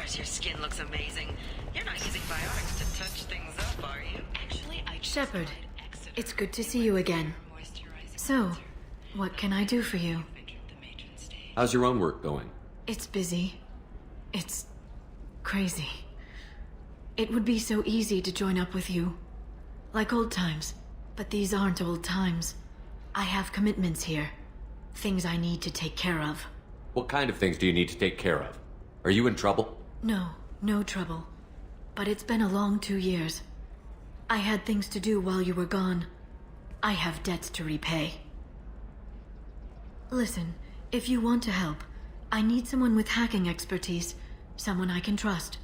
course, your skin looks amazing. You're not using biotics to touch things up, are you? Actually, I just Shepard, tried Exeter. it's good to see you again. Moisturizing So, cleanser. what can I do for you? Entered the matron stage. How's your own work going? It's busy. It's crazy. It would be so easy to join up with you. Like old times. But these aren't old times. I have commitments here. Things I need to take care of. What kind of things do you need to take care of? Are you in trouble? No, no trouble. But it's been a long 2 years. I had things to do while you were gone. I have debts to repay. Listen, if you want to help, I need someone with hacking expertise. Someone I can trust.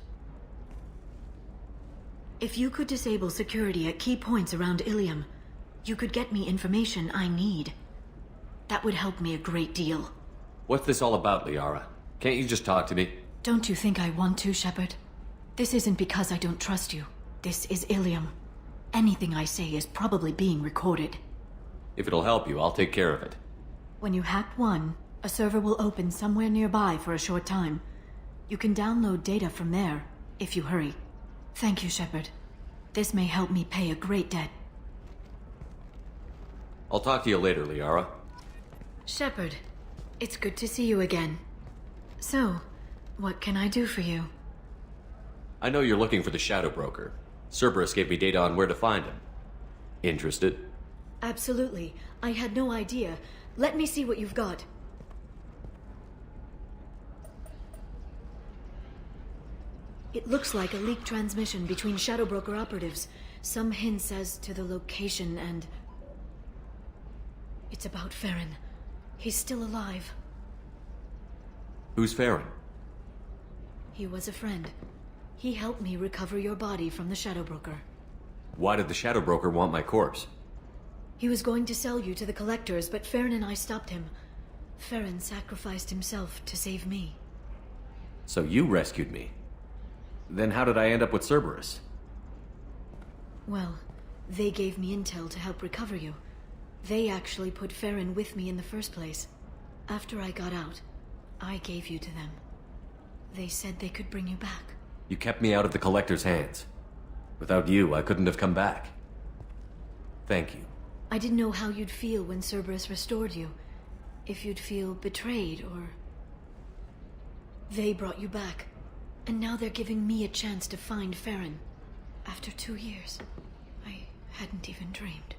If you could disable security at key points around Ilium, you could get me information I need. That would help me a great deal. What's this all about, Liara? Can't you just talk to me? Don't you think I want to, Shepard? This isn't because I don't trust you. This is Ilium. Anything I say is probably being recorded. If it'll help you, I'll take care of it. When you hack one, a server will open somewhere nearby for a short time. You can download data from there, if you hurry. Thank you, Shepard. This may help me pay a great debt. I'll talk to you later, Liara. Shepard, it's good to see you again. So, what can I do for you? I know you're looking for the Shadow Broker. Cerberus gave me data on where to find him. Interested? Absolutely. I had no idea. Let me see what you've got. It looks like a leaked transmission between Shadow Broker operatives. Some hints as to the location and... It's about Farron. He's still alive. Who's Farron? He was a friend. He helped me recover your body from the Shadow Broker. Why did the Shadow Broker want my corpse? He was going to sell you to the Collectors, but Farron and I stopped him. Farron sacrificed himself to save me. So you rescued me. Then how did I end up with Cerberus? Well, they gave me intel to help recover you. They actually put Farron with me in the first place. After I got out, I gave you to them. They said they could bring you back. You kept me out of the Collector's hands. Without you, I couldn't have come back. Thank you. I didn't know how you'd feel when Cerberus restored you. If you'd feel betrayed, or... They brought you back. And now they're giving me a chance to find Farron. After 2 years. I hadn't even dreamed.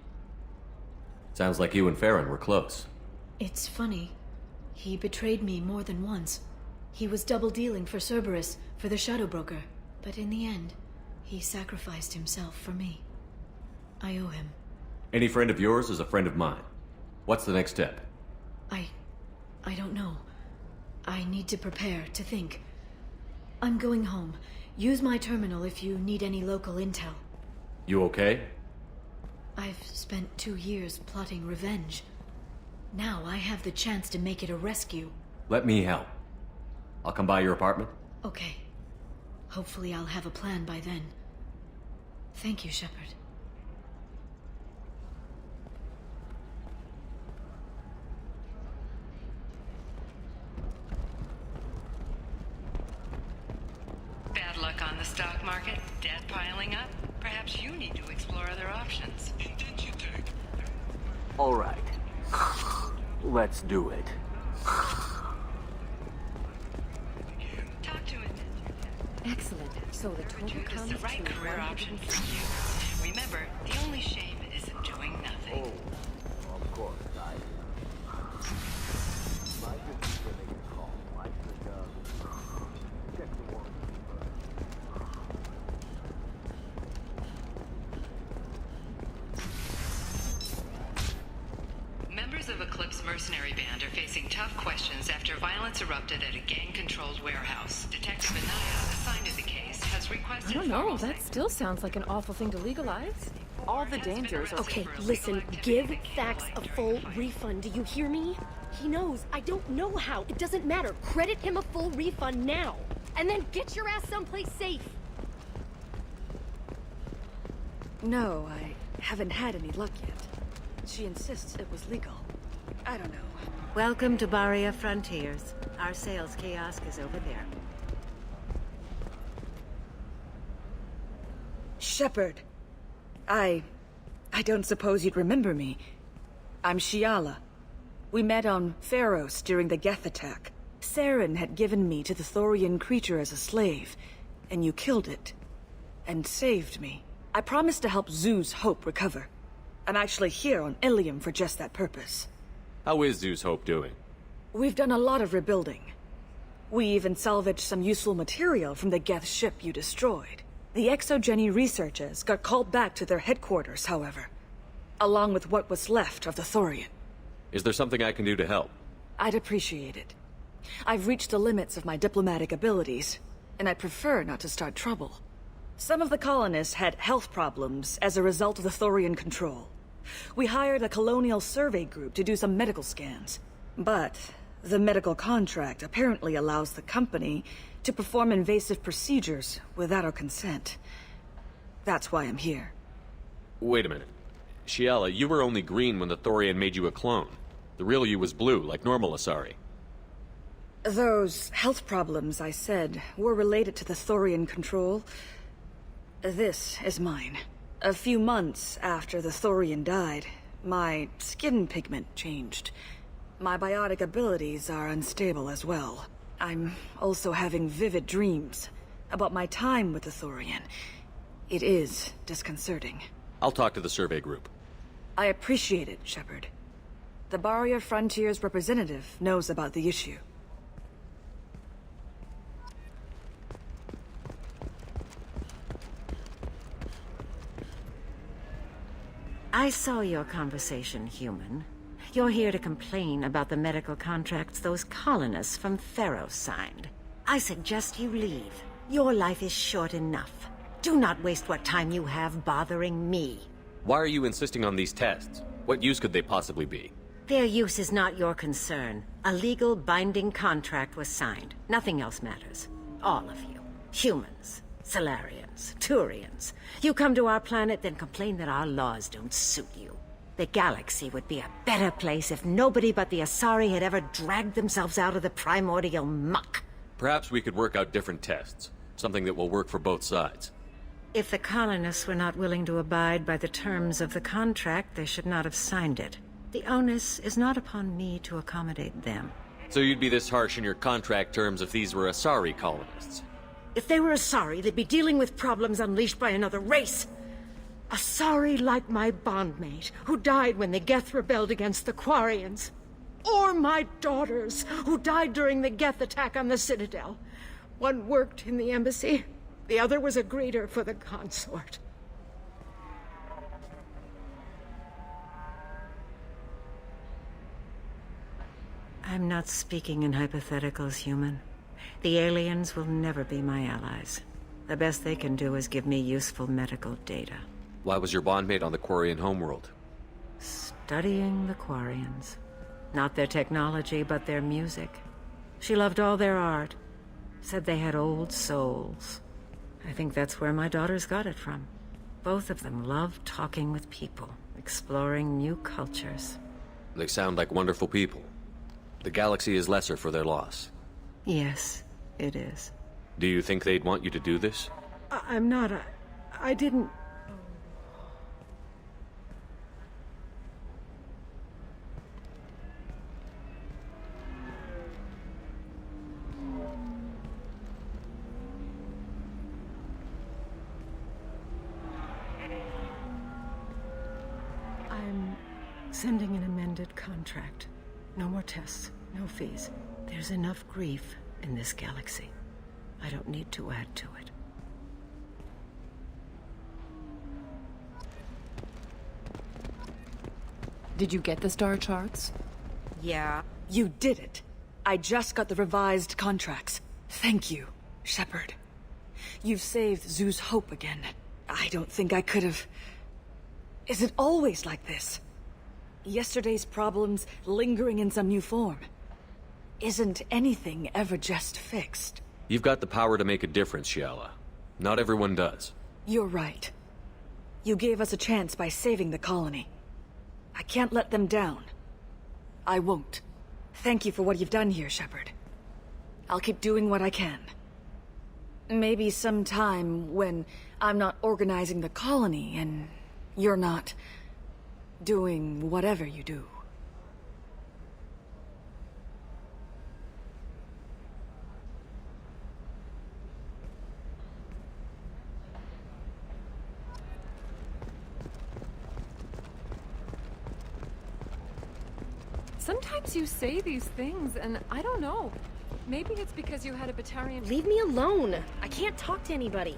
Sounds like you and Farron were close. It's funny. He betrayed me more than once. He was double-dealing for Cerberus, for the Shadow Broker. But in the end, he sacrificed himself for me. I owe him. Any friend of yours is a friend of mine. What's the next step? I don't know. I need to prepare, to think. I'm going home. Use my terminal if you need any local intel. You okay? I've spent 2 years plotting revenge. Now I have the chance to make it a rescue. Let me help. I'll come by your apartment. Okay. Hopefully I'll have a plan by then. Thank you, Shepard. Bad luck on the stock market, debt piling up. Perhaps you need to explore other options. All right. Let's do it. Talk to him. Excellent. So the total Dude is comes the right to career option for you. Remember, the only shame isn't doing nothing. Oh, of course. Might just be getting a call. I should, check the warrant. Members of Eclipse mercenary band are facing tough questions after violence erupted at a gang-controlled warehouse. Detective Anaya, assigned to the case, has requested... I don't know. formal That still sounds like an awful thing to legalize. All the dangers are... Okay, for illegal listen, activity give that can Thax a ruin full your life. refund. Do you hear me? He knows. I don't know how. It doesn't matter. Credit him a full refund now. And then get your ass someplace safe. No, I haven't had any luck yet. She insists it was legal. I don't know. Welcome to Baria Frontiers. Our sales kiosk is over there. Shepard. I don't suppose you'd remember me. I'm Shiala. We met on Pharos during the Geth attack. Saren had given me to the Thorian creature as a slave, and you killed it. And saved me. I promised to help Zoo's Hope recover. I'm actually here on Ilium for just that purpose. How is Zoo's Hope doing? We've done a lot of rebuilding. We even salvaged some useful material from the Geth ship you destroyed. The Exogeny researchers got called back to their headquarters, however, along with what was left of the Thorian. Is there something I can do to help? I'd appreciate it. I've reached the limits of my diplomatic abilities, and I prefer not to start trouble. Some of the colonists had health problems as a result of the Thorian control. We hired a colonial survey group to do some medical scans. But the medical contract apparently allows the company to perform invasive procedures without our consent. That's why I'm here. Wait a minute. Shiala, you were only green when the Thorian made you a clone. The real you was blue, like normal Asari. Those health problems I said were related to the Thorian control. This is mine. A few months after the Thorian died, my skin pigment changed. My biotic abilities are unstable as well. I'm also having vivid dreams about my time with the Thorian. It is disconcerting. I'll talk to the survey group. I appreciate it, Shepard. The Barrier Frontiers representative knows about the issue. I saw your conversation, human. You're here to complain about the medical contracts those colonists from Pharos signed. I suggest you leave. Your life is short enough. Do not waste what time you have bothering me. Why are you insisting on these tests? What use could they possibly be? Their use is not your concern. A legal, binding contract was signed. Nothing else matters. All of you. Humans, Salarians, Turians. You come to our planet, then complain that our laws don't suit you. The galaxy would be a better place if nobody but the Asari had ever dragged themselves out of the primordial muck. Perhaps we could work out different tests. Something that will work for both sides. If the colonists were not willing to abide by the terms of the contract, they should not have signed it. The onus is not upon me to accommodate them. So you'd be this harsh in your contract terms if these were Asari colonists? If they were Asari, they'd be dealing with problems unleashed by another race. Asari like my bondmate, who died when the Geth rebelled against the Quarians. Or my daughters, who died during the Geth attack on the Citadel. One worked in the embassy, the other was a greeter for the consort. I'm not speaking in hypotheticals, human. The aliens will never be my allies. The best they can do is give me useful medical data. Why was your bondmate on the Quarian homeworld? Studying the Quarians. Not their technology, but their music. She loved all their art. Said they had old souls. I think that's where my daughters got it from. Both of them love talking with people, exploring new cultures. They sound like wonderful people. The galaxy is lesser for their loss. Yes, it is. Do you think they'd want you to do this? I'm not. I didn't. I'm sending an amended contract. No more tests, no fees. There's enough grief in this galaxy. I don't need to add to it. Did you get the star charts? Yeah. You did it. I just got the revised contracts. Thank you, Shepard. You've saved Zoo's hope again. I don't think I could have... Is it always like this? Yesterday's problems lingering in some new form. Isn't anything ever just fixed? You've got the power to make a difference, Shiala. Not everyone does. You're right. You gave us a chance by saving the colony. I can't let them down. I won't. Thank you for what you've done here, Shepard. I'll keep doing what I can. Maybe sometime when I'm not organizing the colony and you're not doing whatever you do. Sometimes you say these things, and I don't know. Maybe it's because you had a Batarian. Leave me alone. I can't talk to anybody.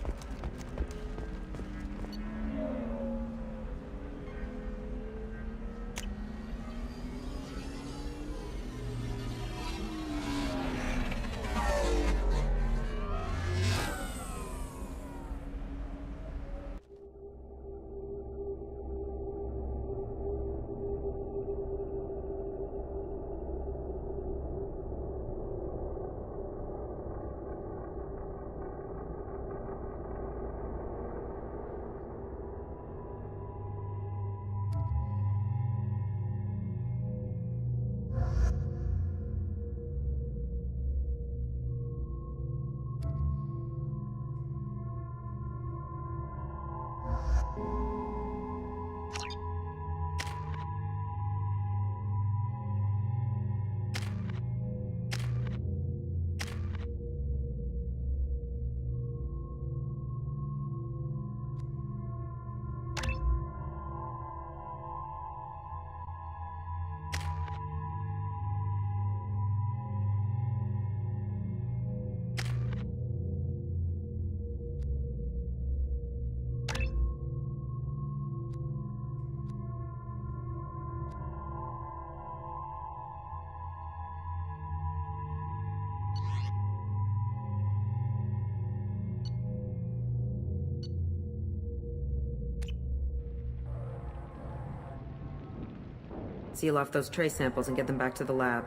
Seal off those trace samples and get them back to the lab.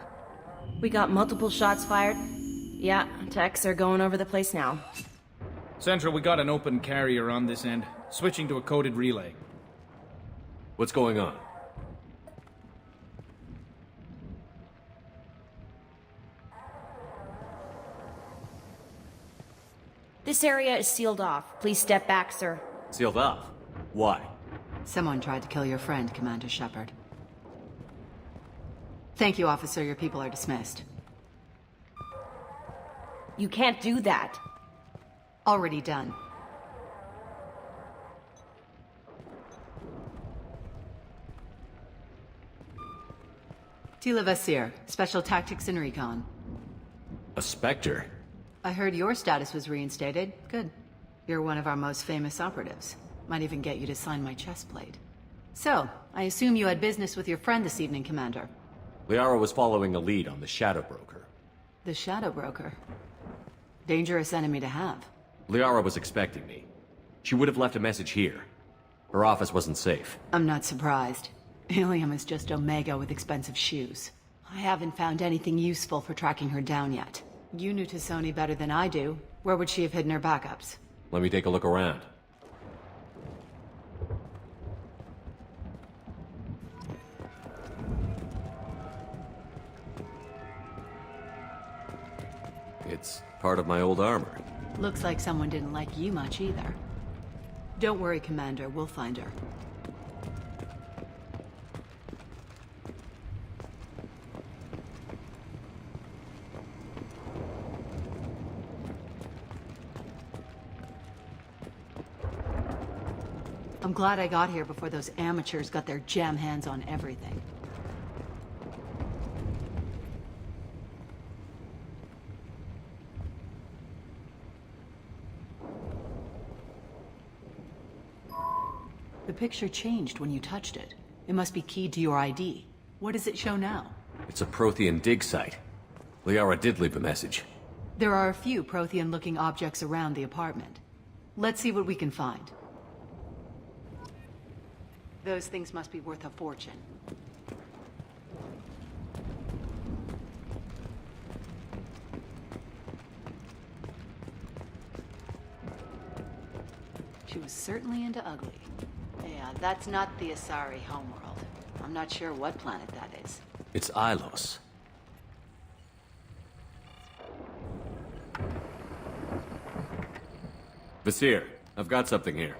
We got multiple shots fired. Yeah, techs are going over the place now. Central, we got an open carrier on this end. Switching to a coded relay. What's going on? This area is sealed off. Please step back, sir. Sealed off? Why? Someone tried to kill your friend, Commander Shepard. Thank you, officer. Your people are dismissed. You can't do that. Already done. Tila Vasir, Special Tactics and Recon. A Spectre? I heard your status was reinstated. Good. You're one of our most famous operatives. Might even get you to sign my chest plate. So, I assume you had business with your friend this evening, Commander. Liara was following a lead on the Shadow Broker. The Shadow Broker. Dangerous enemy to have. Liara was expecting me. She would have left a message here. Her office wasn't safe. I'm not surprised. Ilium is just Omega with expensive shoes. I haven't found anything useful for tracking her down yet. You knew Tassoni better than I do. Where would she have hidden her backups? Let me take a look around. It's part of my old armor. Looks like someone didn't like you much either. Don't worry, Commander. We'll find her. I'm glad I got here before those amateurs got their jam hands on everything. The picture changed when you touched it. It must be keyed to your ID. What does it show now? It's a Prothean dig site. Liara did leave a message. There are a few Prothean-looking objects around the apartment. Let's see what we can find. Those things must be worth a fortune. She was certainly into ugly. Yeah, that's not the Asari homeworld. I'm not sure what planet that is. It's Ilos. Vasir, I've got something here.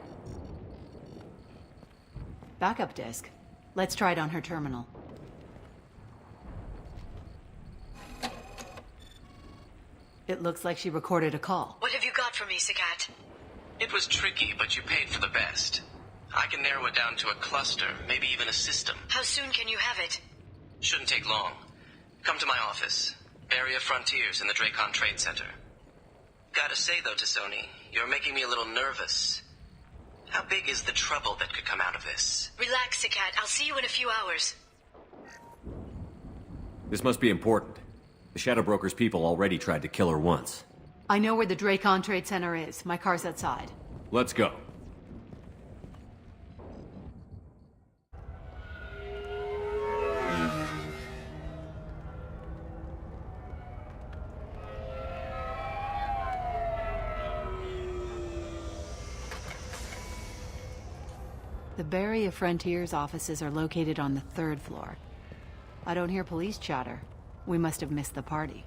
Backup disk. Let's try it on her terminal. It looks like she recorded a call. What have you got for me, Sagat? It was tricky, but you paid for the best. I can narrow it down to a cluster, maybe even a system. How soon can you have it? Shouldn't take long. Come to my office. Barrier Frontiers in the Dracon Trade Center. Gotta say, though, T'Soni, you're making me a little nervous. How big is the trouble that could come out of this? Relax, Sagat. I'll see you in a few hours. This must be important. The Shadow Broker's people already tried to kill her once. I know where the Dracon Trade Center is. My car's outside. Let's go. The Barrier Frontiers offices are located on the 3rd floor. I don't hear police chatter. We must have missed the party.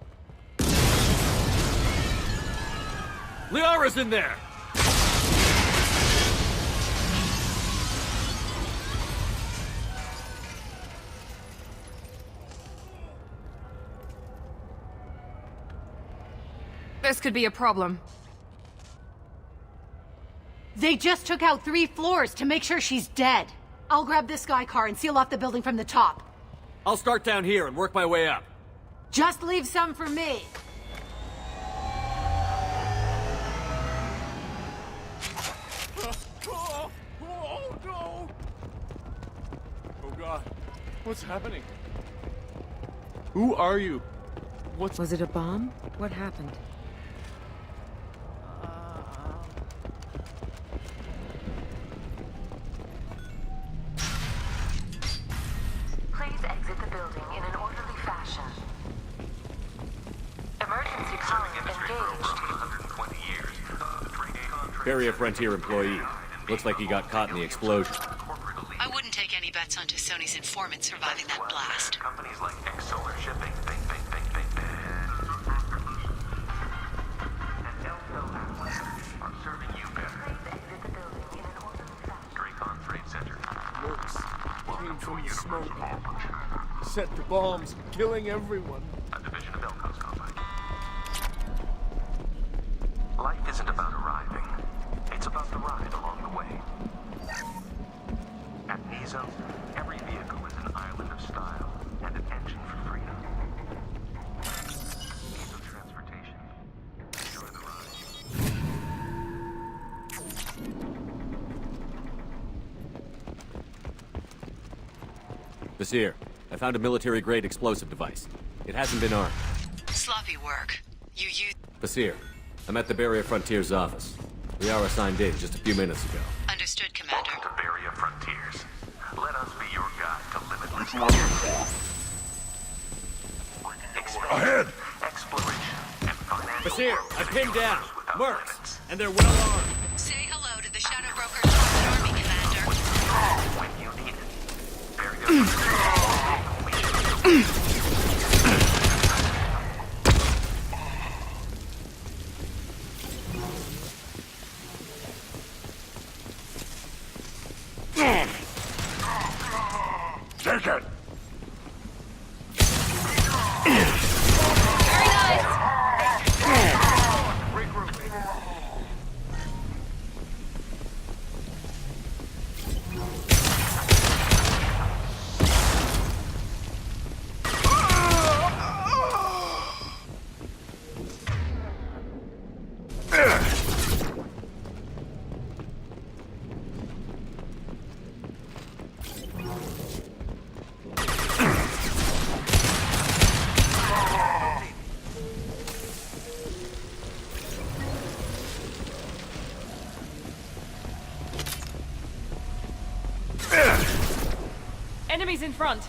Liara's in there! This could be a problem. They just took out 3 floors to make sure she's dead. I'll grab this Sky car and seal off the building from the top. I'll start down here and work my way up. Just leave some for me. Oh no! Oh god, what's happening? Who are you? Was it a bomb? What happened? Please exit the building in an orderly fashion. Emergency calling engaged. Barrier Frontier employee. Looks like he got caught in the explosion. I wouldn't take any bets on T'Soni's informant surviving that blast. Companies like Exolar Shipping, are serving you better. Dracon Trade Center. Works came from the smoke. Set the bombs, killing everyone. A division of Elko's company. Life isn't about arriving. It's about the ride along the way. At Nizo, every vehicle is an island of style and an engine for freedom. Nizo Transportation. Enjoy the ride. Vasir, I found a military-grade explosive device. It hasn't been armed. Sloppy work. You used... Vasir, I'm at the Barrier Frontiers office. Liara signed in just a few minutes ago. Understood, Commander. Welcome to Barrier Frontiers. Let us be your guide to limitless Ahead! exploration and financial Vasir, growth I pinned down. without Mercs, limits. and they're well armed. Say hello to the Shadow Broker's Army, Commander. When you need it. Barrier Take it! Enemies in front.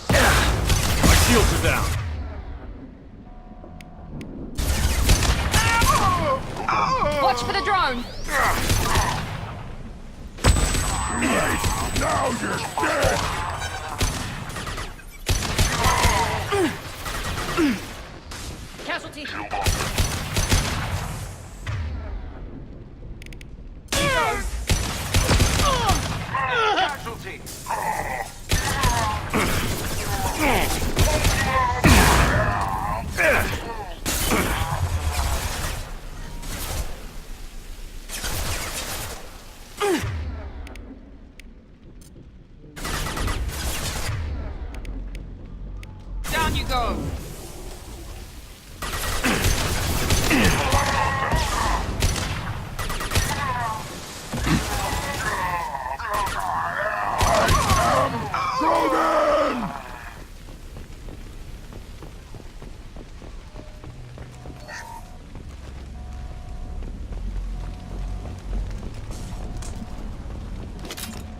My shields are down. Watch for the drone. Now you're dead! Casualty.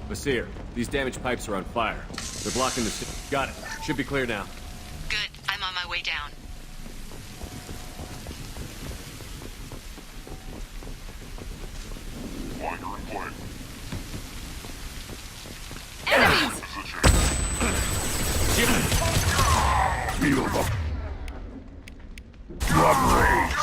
Basir, these damaged pipes are on fire. They're blocking the... Got it. Should be clear now. Good. I'm on my way down. Enemies! Feel the blood rage.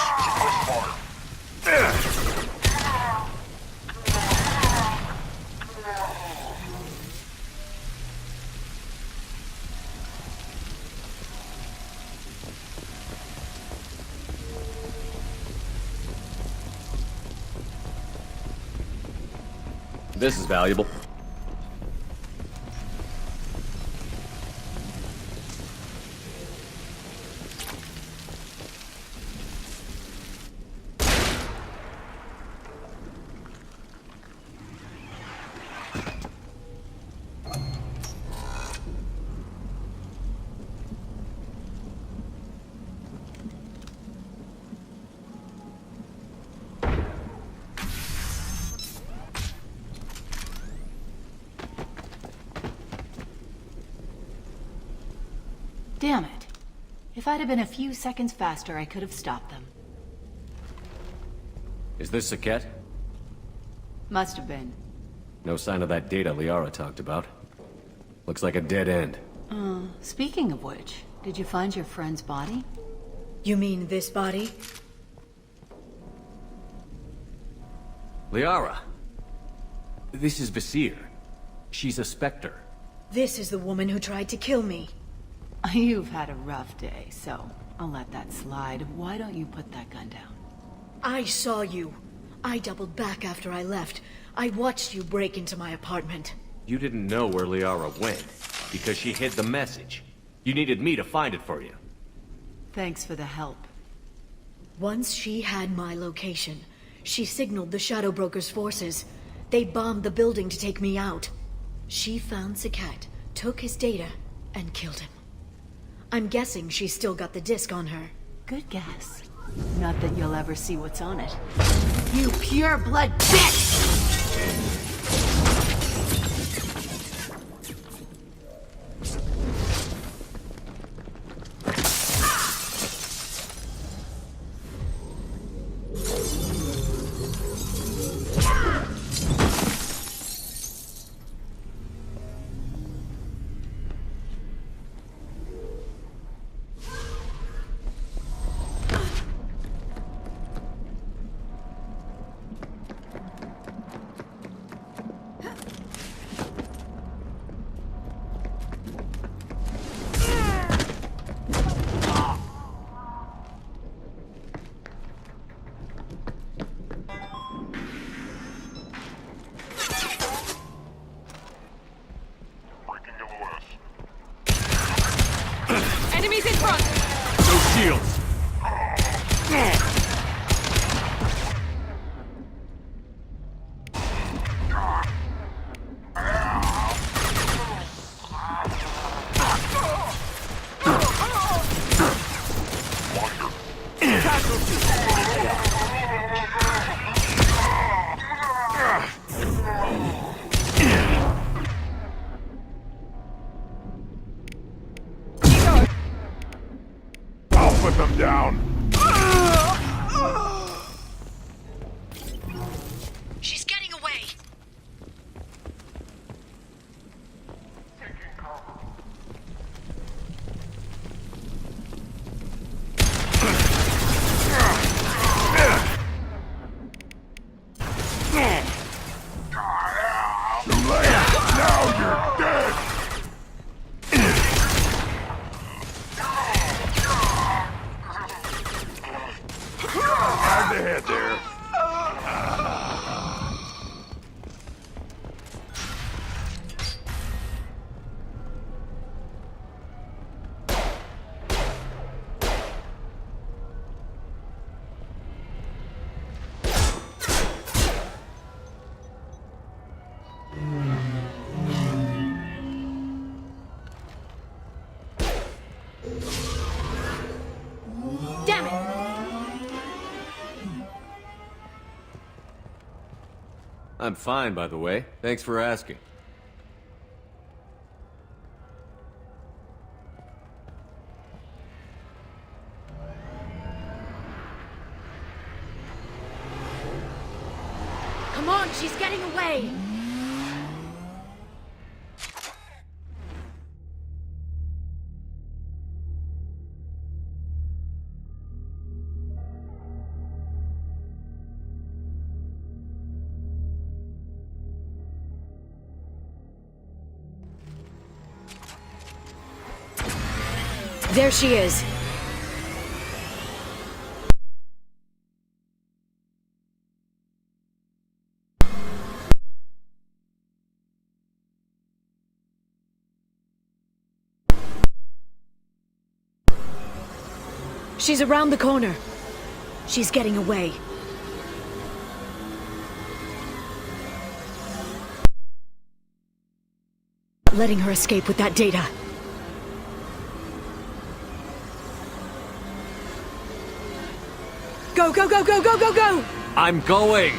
This is valuable. Damn it. If I'd have been a few seconds faster, I could have stopped them. Is this Saket? Must have been. No sign of that data Liara talked about. Looks like a dead end. Speaking of which, did you find your friend's body? You mean this body? Liara! This is Basir. She's a Spectre. This is the woman who tried to kill me. You've had a rough day, so I'll let that slide. Why don't you put that gun down? I saw you. I doubled back after I left. I watched you break into my apartment. You didn't know where Liara went, because she hid the message. You needed me to find it for you. Thanks for the help. Once she had my location, she signaled the Shadow Broker's forces. They bombed the building to take me out. She found Saket, took his data, and killed him. I'm guessing she's still got the disc on her. Good guess. Not that you'll ever see what's on it. You pure-blood bitch! Enemies in front! No shields! Put them down! She's getting away! Now you're dead! I'm fine, by the way. Thanks for asking. Come on, she's getting away! There she is. She's around the corner. She's getting away. Letting her escape with that data. Go, go, go, go, go, go, go! I'm going!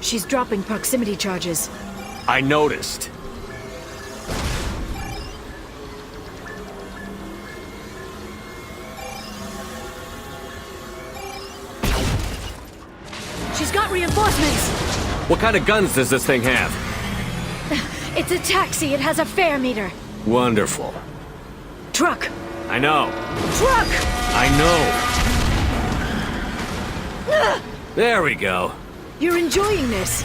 She's dropping proximity charges. I noticed. She's got reinforcements! What kind of guns does this thing have? It's a taxi. It has a fare meter. Wonderful. Truck! I know. Truck! I know. There we go. You're enjoying this.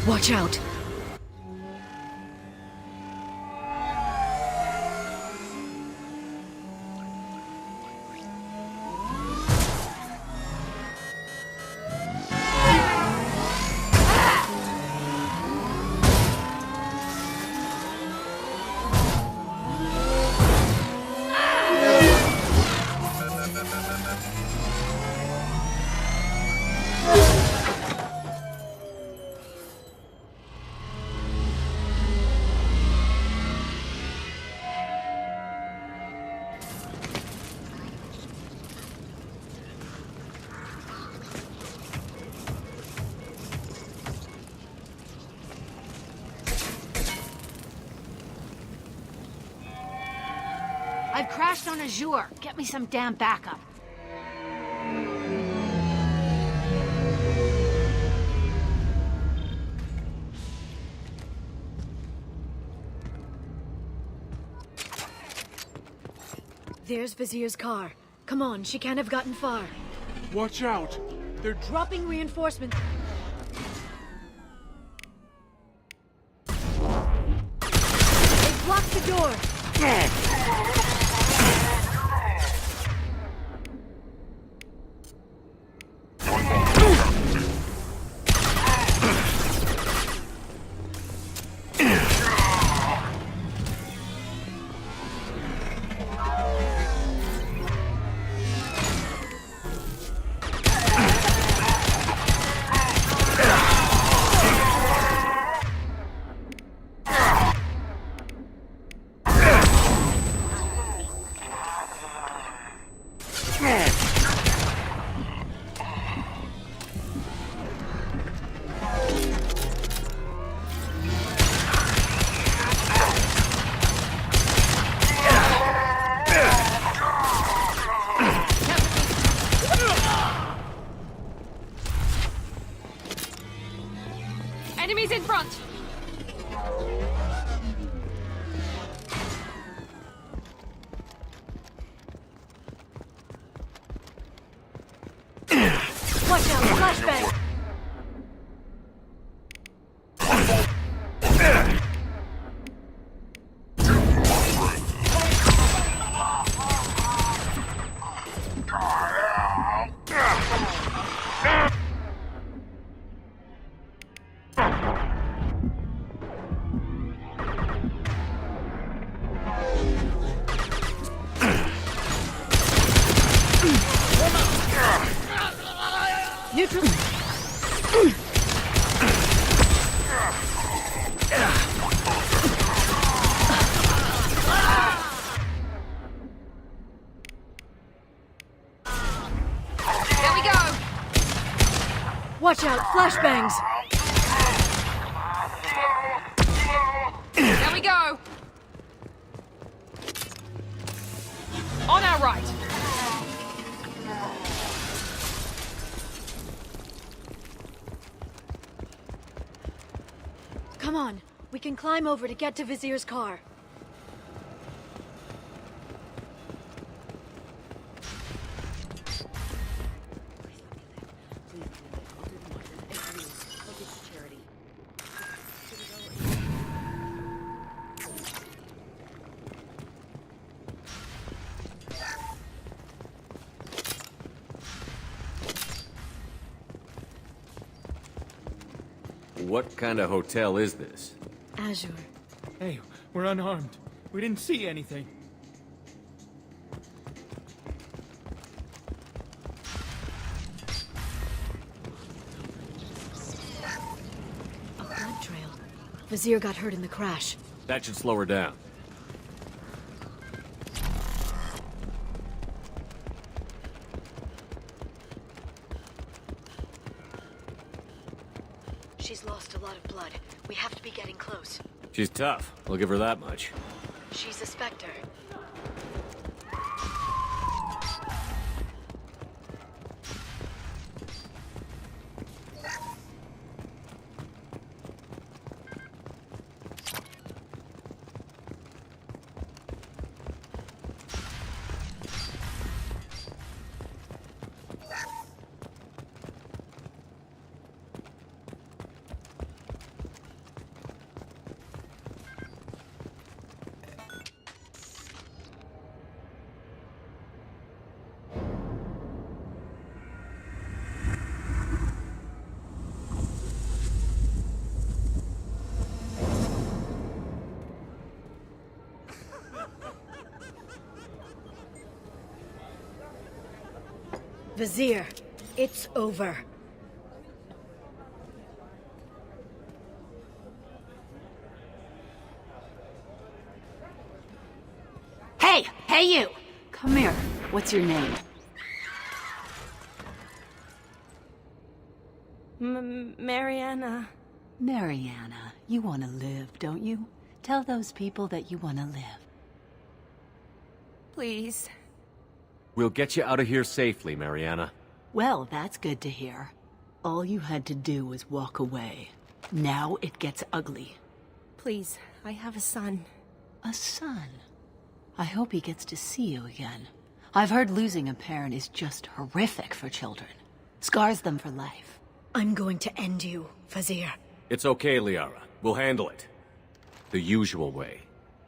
Watch out. I've crashed on Azure. Get me some damn backup. There's Vizier's car. Come on, she can't have gotten far. Watch out! They're Dropping reinforcements. They've blocked the door. Enemies in front! Watch out, flashbang! Neutral. There we go! Watch out, flashbangs! There we go! On our right! Come on. We can climb over to get to Vizier's car. What kind of hotel is this? Azure. Hey, we're unarmed. We didn't see anything. A blood trail. Vizier got hurt in the crash. That should slow her down. She's lost a lot of blood. We have to be getting close. She's tough. I'll give her that much. She's a Spectre. Vizier, it's over. Hey! Hey, you! Come here. What's your name? Mariana. Mariana. You want to live, don't you? Tell those people that you want to live. Please. We'll get you out of here safely, Mariana. Well, that's good to hear. All you had to do was walk away. Now it gets ugly. Please, I have a son. A son? I hope he gets to see you again. I've heard losing a parent is just horrific for children. Scars them for life. I'm going to end you, Vizier. It's okay, Liara. We'll handle it. The usual way.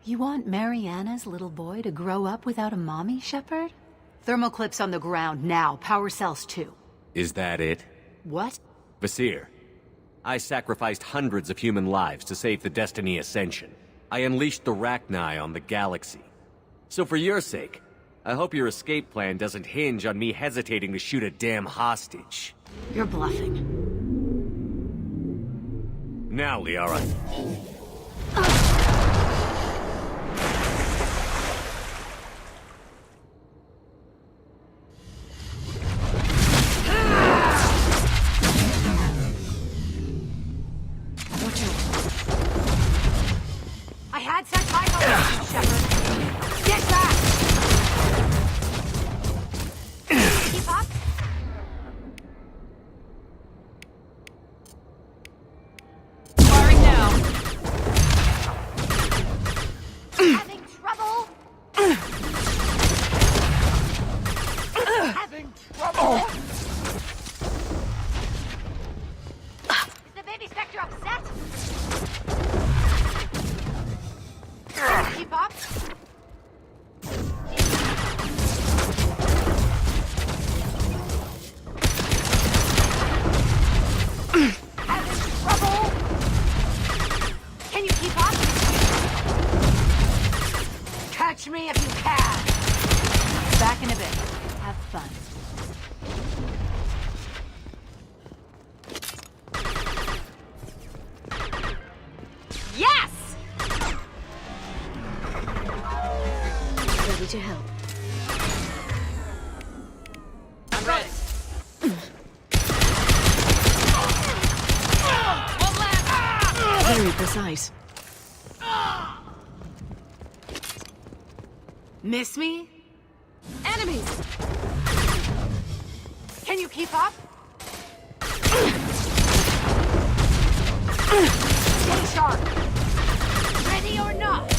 You want Mariana's little boy to grow up without a mommy, Shepard? Thermal clips on the ground now. Power cells too. Is that it? What? Vasir, I sacrificed hundreds of human lives to save the Destiny Ascension. I unleashed the Rachni on the galaxy. So for your sake, I hope your escape plan doesn't hinge on me hesitating to shoot a damn hostage. You're bluffing. Now, Liara. I had such high hopes, Shepard. Get back! Keep up? Firing now. Having trouble? Having trouble? Is the baby Spectre upset? Keep up? Having trouble? Can you keep up? Catch me if you can. Back in a bit. Have fun. very precise. Miss me? Enemies! Can you keep up? Stay sharp! Ready or not?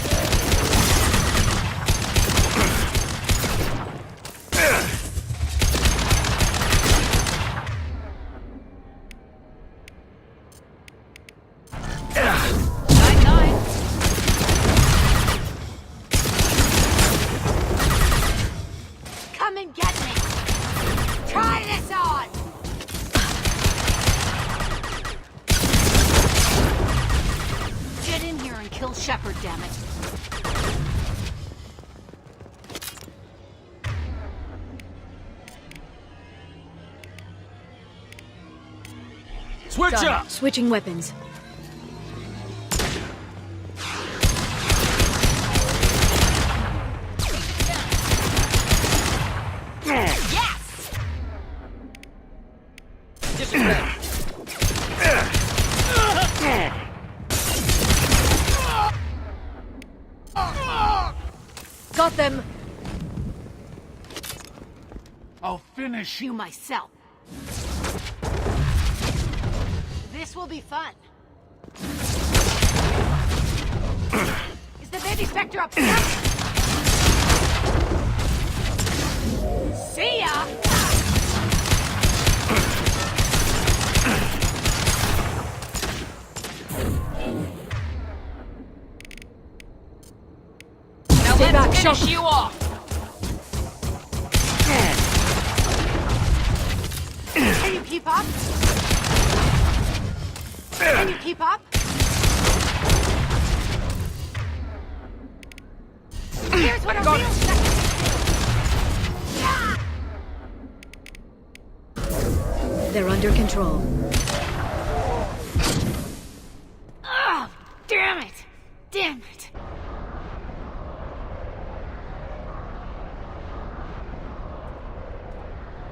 Come and get me! Try this on! Get in here and kill Shepard, damn it. Switch up! Switching weapons. Yes! Got them! I'll finish you myself. This will be fun. Is the baby Spectre upset? See ya! Now let's finish you off! Can you keep up? Can you keep up? Here's what a real They're under control. Oh, damn it! Damn it!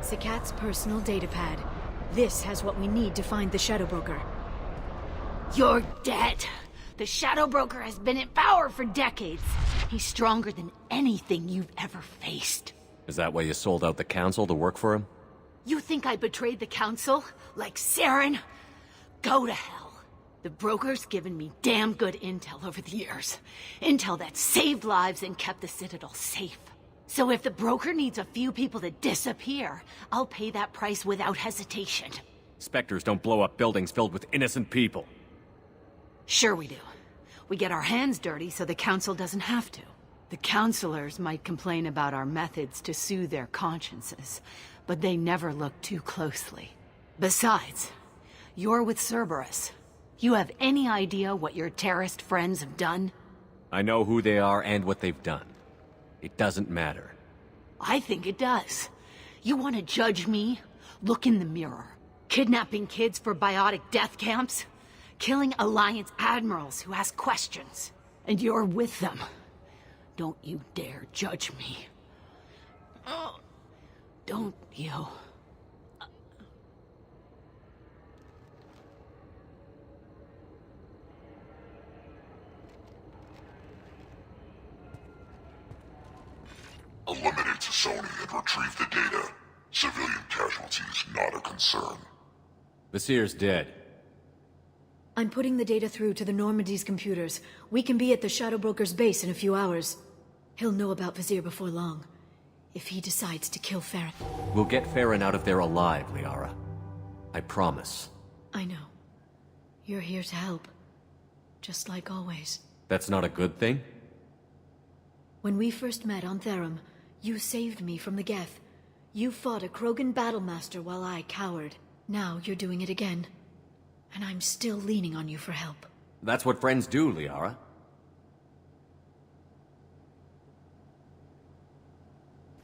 Sakat's personal datapad. This has what we need to find the Shadow Broker. You're dead. The Shadow Broker has been in power for decades. He's stronger than anything you've ever faced. Is that why you sold out the Council to work for him? You think I betrayed the Council? Like Saren? Go to hell. The Broker's given me damn good intel over the years. Intel that saved lives and kept the Citadel safe. So if the Broker needs a few people to disappear, I'll pay that price without hesitation. Spectres don't blow up buildings filled with innocent people. Sure we do. We get our hands dirty so the Council doesn't have to. The Councilors might complain about our methods to soothe their consciences, but they never look too closely. Besides, you're with Cerberus. You have any idea what your terrorist friends have done? I know who they are and what they've done. It doesn't matter. I think it does. You want to judge me? Look in the mirror. Kidnapping kids for biotic death camps? Killing Alliance admirals who ask questions. And you're with them. Don't you dare judge me. Don't you? Eliminate Sony and retrieve the data. Civilian casualties not a concern. Visir's dead. I'm putting the data through to the Normandy's computers. We can be at the Shadow Broker's base in a few hours. He'll know about Visir before long. If he decides to kill Farron. We'll get Farron out of there alive, Liara. I promise. I know. You're here to help. Just like always. That's not a good thing? When we first met on Therum, you saved me from the Geth. You fought a Krogan battlemaster while I cowered. Now you're doing it again. And I'm still leaning on you for help. That's what friends do, Liara.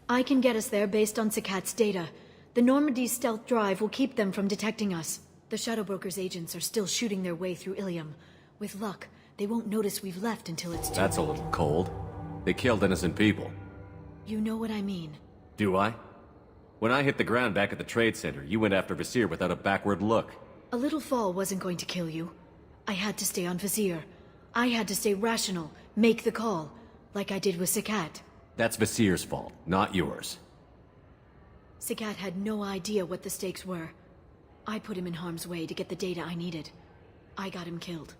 I can get us there based on Sakat's data. The Normandy's stealth drive will keep them from detecting us. The Shadow Broker's agents are still shooting their way through Ilium. With luck, they won't notice we've left until it's too That's a late. little cold. They killed innocent people. You know what I mean. Do I? When I hit the ground back at the trade center, you went after Visir without a backward look. A little fall wasn't going to kill you. I had to stay on Vizier. I had to stay rational, make the call, like I did with Sakat. That's Vizier's fault, not yours. Sakat had no idea what the stakes were. I put him in harm's way to get the data I needed. I got him killed.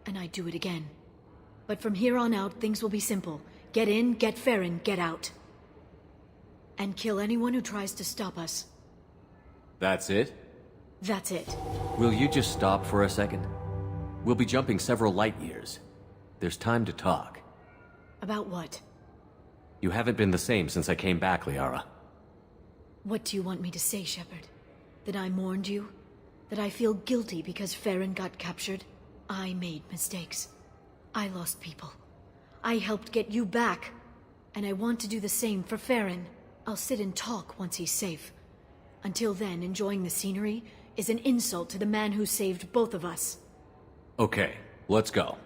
And I'd do it again. But from here on out, things will be simple. Get in, get Farron, get out. And kill anyone who tries to stop us. That's it? That's it. Will you just stop for a second? We'll be jumping several light years. There's time to talk. About what? You haven't been the same since I came back, Liara. What do you want me to say, Shepard? That I mourned you? That I feel guilty because Farron got captured? I made mistakes. I lost people. I helped get you back. And I want to do the same for Farron. I'll sit and talk once he's safe. Until then, enjoying the scenery is an insult to the man who saved both of us. Okay, let's go.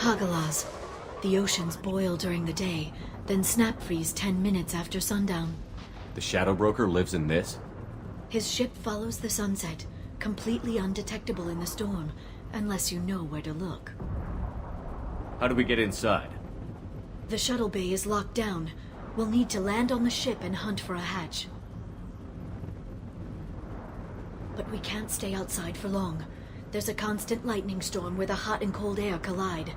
Hagalaz. The oceans boil during the day, then snap freeze 10 minutes after sundown. The Shadow Broker lives in this? His ship follows the sunset, completely undetectable in the storm, unless you know where to look. How do we get inside? The shuttle bay is locked down. We'll need to land on the ship and hunt for a hatch. But we can't stay outside for long. There's a constant lightning storm where the hot and cold air collide.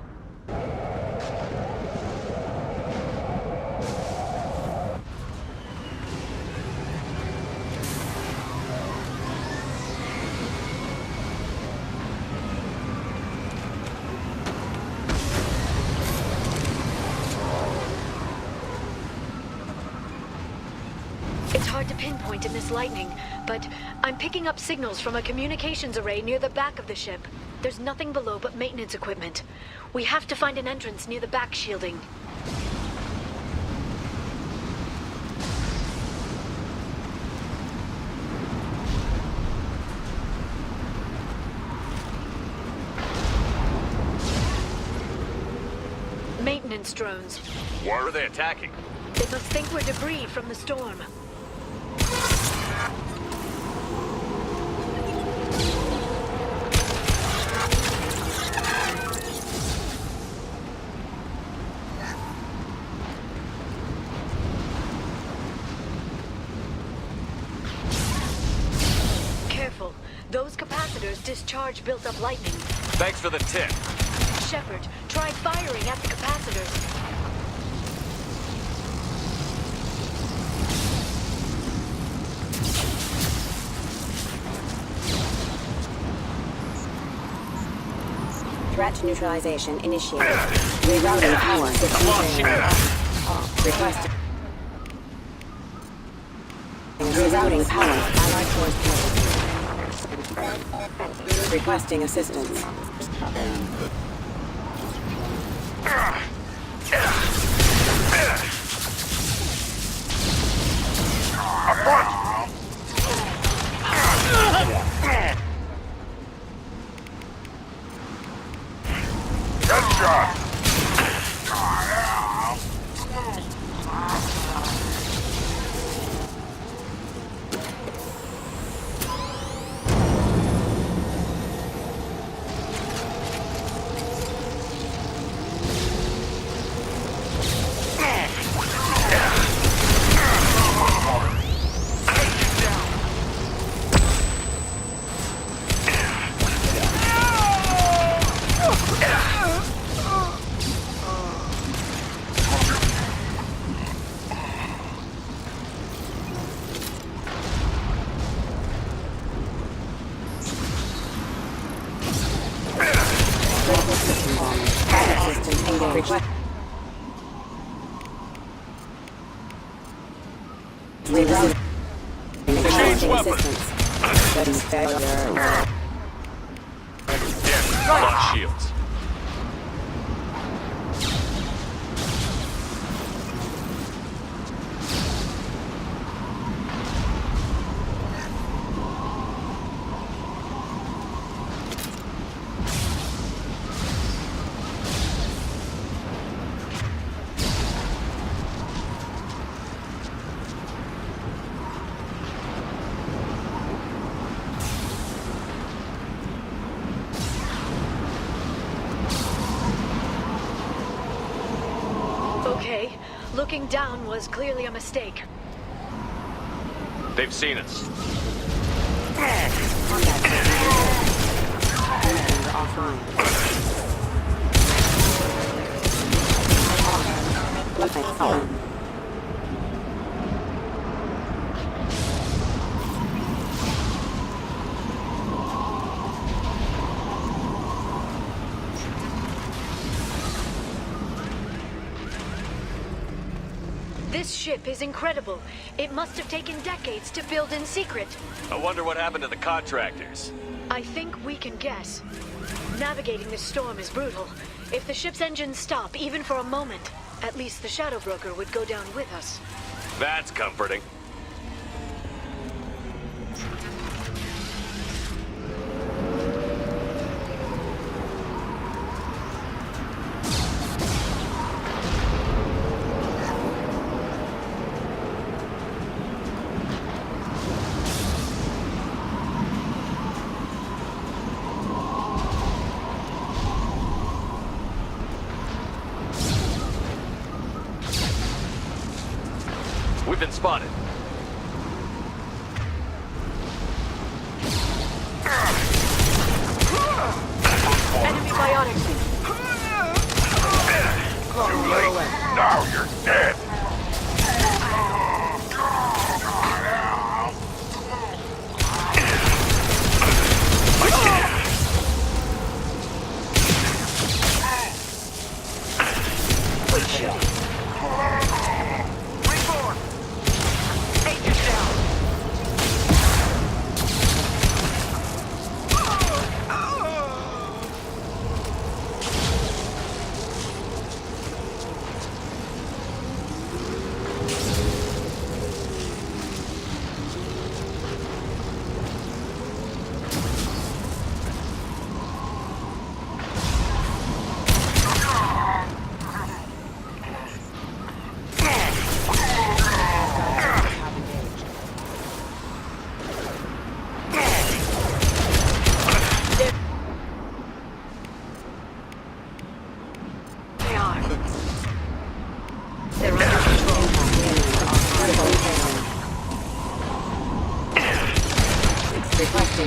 It's hard to pinpoint in this lightning, but I'm picking up signals from a communications array near the back of the ship. There's nothing below but maintenance equipment. We have to find an entrance near the back shielding. Maintenance drones. Why are they attacking? They must think we're debris from the storm. Careful. Those capacitors discharge built up lightning. Thanks for the tip. Shepard, try firing at the capacitors. Threat neutralization initiated. Rerouting power system. Request. Rerouting power. Allied force. Requesting assistance. Change weapons. Launch shields. Okay, looking down was clearly a mistake. They've seen us. This ship is incredible. It must have taken decades to build in secret. I wonder what happened to the contractors. I think we can guess. Navigating this storm is brutal. If the ship's engines stop, even for a moment, at least the Shadow Broker would go down with us. That's comforting. We've been spotted. Enemy biotics. Too late. Now you're dead.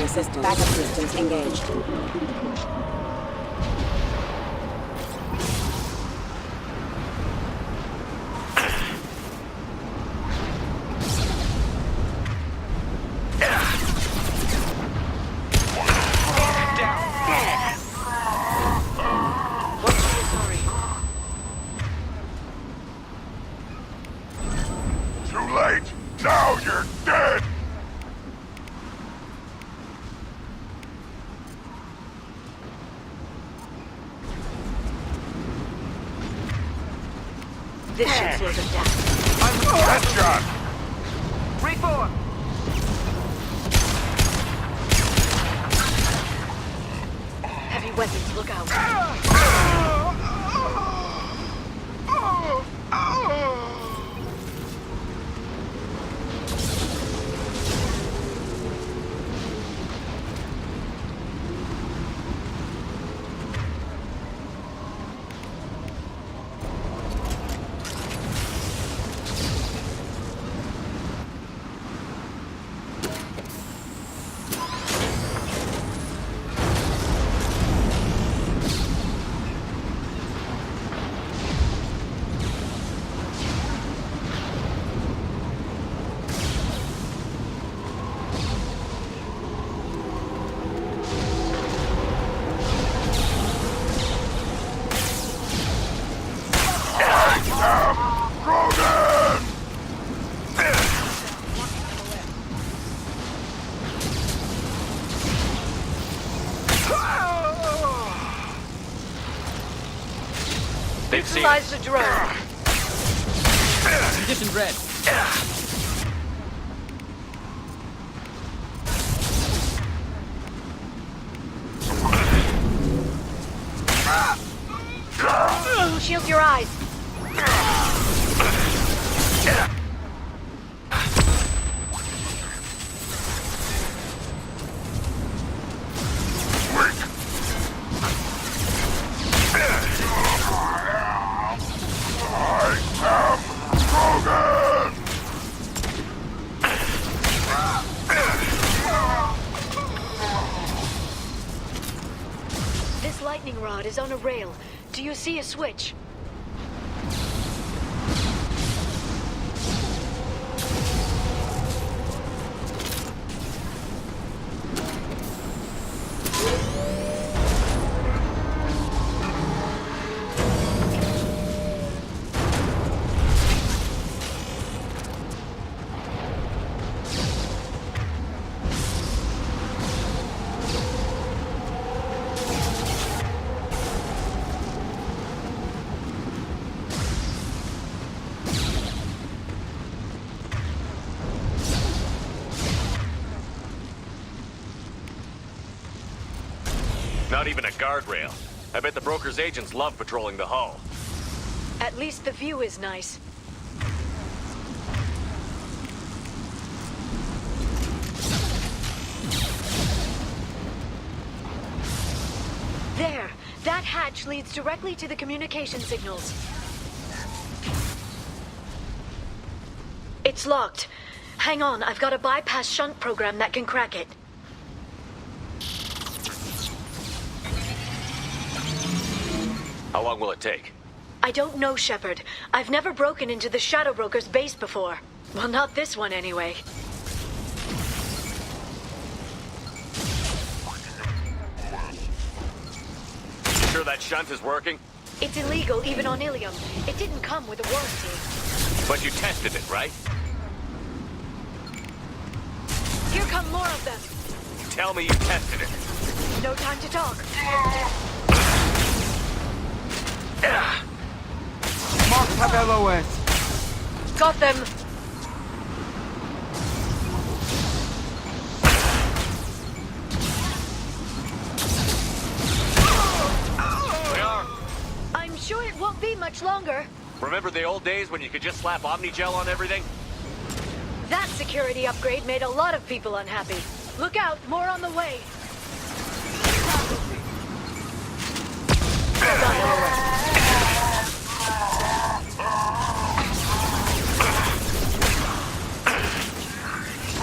assistance. Backup systems engaged. Too late! Now you're dead! This should slow them down. Headshot! Reform! Heavy weapons, look out. They've seen Neutralize the drone. Condition red. Shield your eyes. This lightning rod is on a rail. Do you see a switch? Not even a guardrail. I bet the broker's agents love patrolling the hull. At least the view is nice. There! That hatch leads directly to the communication signals. It's locked. Hang on, I've got a bypass shunt program that can crack it. How long will it take? I don't know, Shepard. I've never broken into the Shadow Broker's base before. Well, not this one anyway. You sure that shunt is working? It's illegal even on Ilium. It didn't come with a warranty. But you tested it, right? Here come more of them. Tell me you tested it. No time to talk. Marks have LOS. Got them. They are. I'm sure it won't be much longer. Remember the old days when you could just slap Omnigel on everything? That security upgrade made a lot of people unhappy. Look out, more on the way.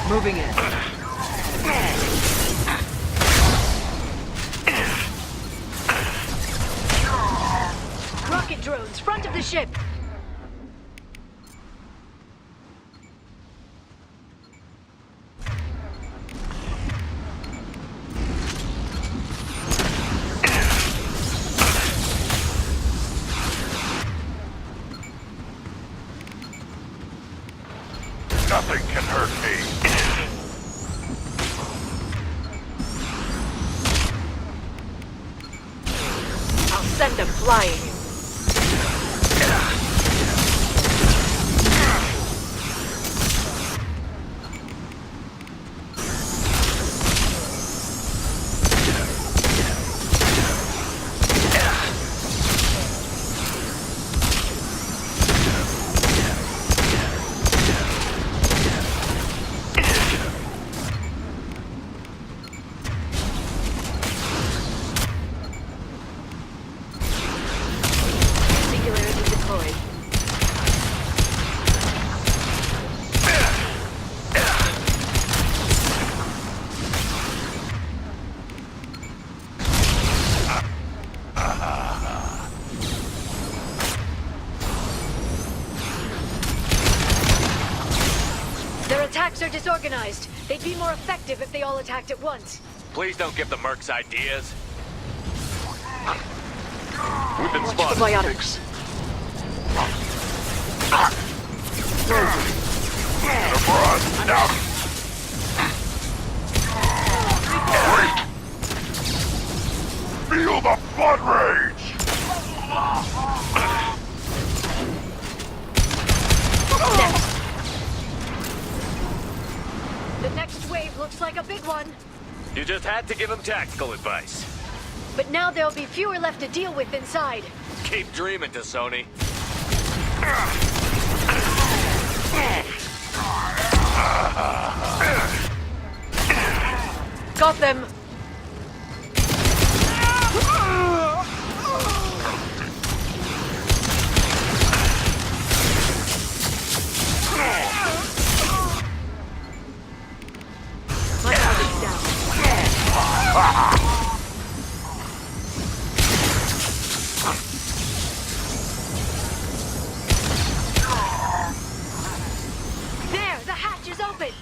Moving in. the ship! Nothing can hurt me. I'll send them flying. Singularity deployed. Their attacks are disorganized. They'd be more effective if they all attacked at once. Please don't give the mercs ideas. We've been spotted. Biotics. Feel the blood rage! Next. The next wave looks like a big one. You just had to give him tactical advice. But now there'll be fewer left to deal with inside. Keep dreaming, T'Soni. Got them. My target's down. There, the hatch is open.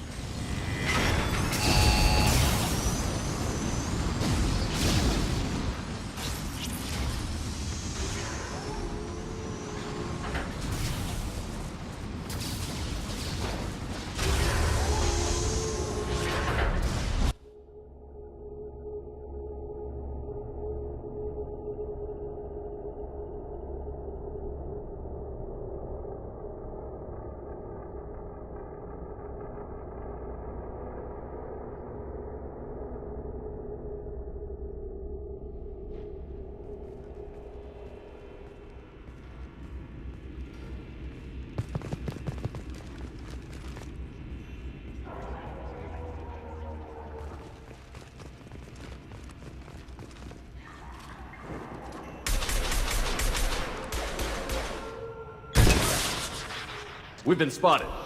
We've been spotted. More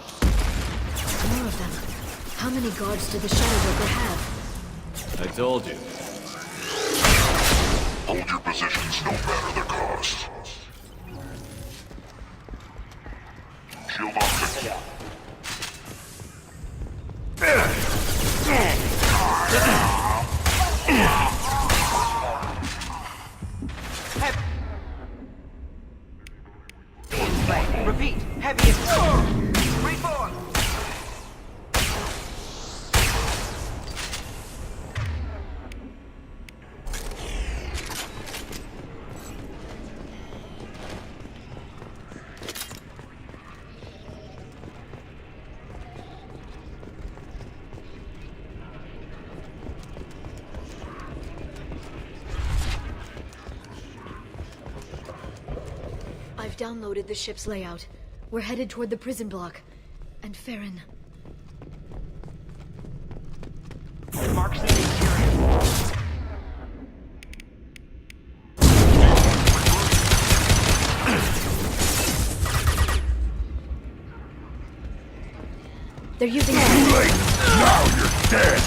of them. How many guards do the Shadowbroker have? I told you. Hold your positions no matter the cost. Shield optic. Repeat, heavy attack. Free form. I've downloaded the ship's layout. We're headed toward the prison block. And Farron. Marks the interior. They're using... Too late! Now you're dead!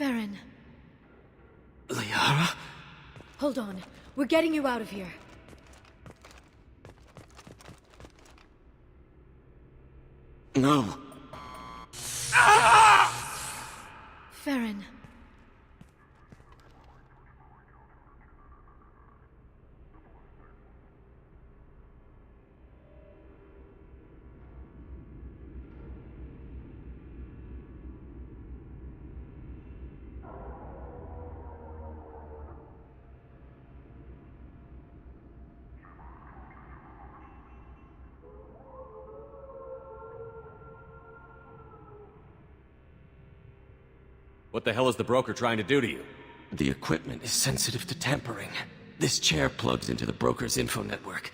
Farron. Liara? Hold on. We're getting you out of here. No. Farron. What the hell is the broker trying to do to you? The equipment is sensitive to tampering. This chair plugs into the broker's info network.